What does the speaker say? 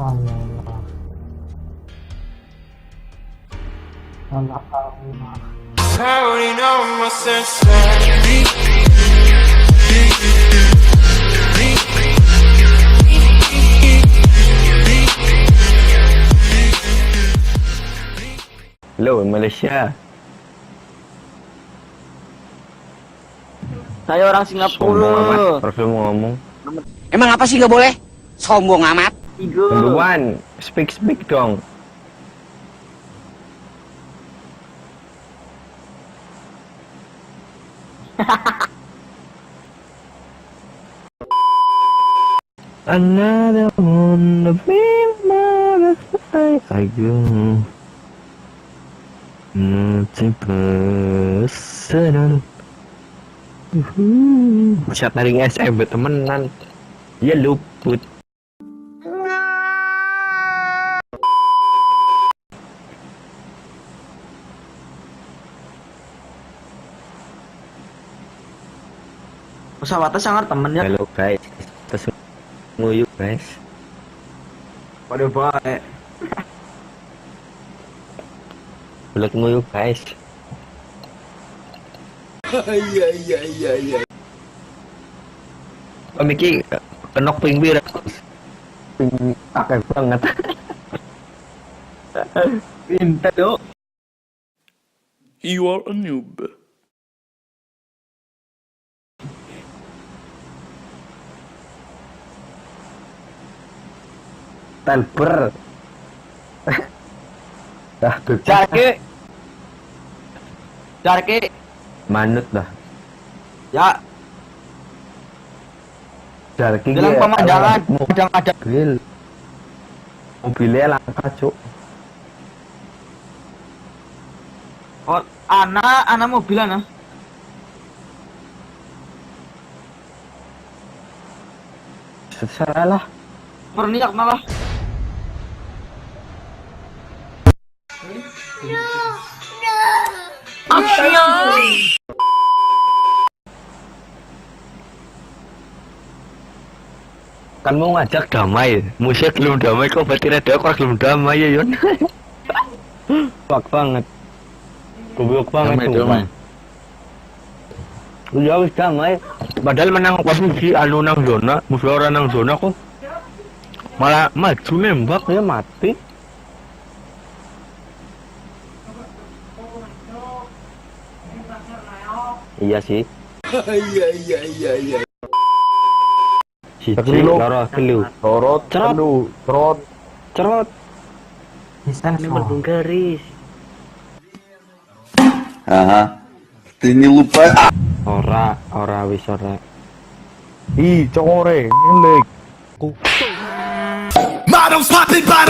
Allah. Allah Allah. Halo, Malaysia. Saya orang Singapura. Profil mau ngomong. Emang apa sih nggak boleh? Sombong amat. Number one, speak dong. Another one, the more I go. Nothing personal. Bisa taring SM temenan. Ya luput. Pesawatnya sangat temennya. Halo guys, terus nguyuk guys. Pada baik. Belum nguyuk guys. Iya. Om iki kenok ping bir. Ping akeh banget. Pintar dong. You are a noob. Telber. Dah tuh. Cari Manut dah. ya. Jarki Dalam pemandangan sedang ada mobil. Mobilnya langka cuk. oh, anak mobil anak. Salah. Perniak malah. Kan mau ngajak damai, musik belum damai kok berarti ada kok belum damai ya Yon. Goblok banget. Goblok banget tuh. Udah wis damai, padahal menang posisi anu nang zona, musuh orang nang zona kok malah maju nembak ya mati. Iya sih. Iya. Siji loro telu. Cerot. Ini Mendung garis. Aha. Ты не lupa. Ora wis ora. Ih, core, ngelek. Models popping by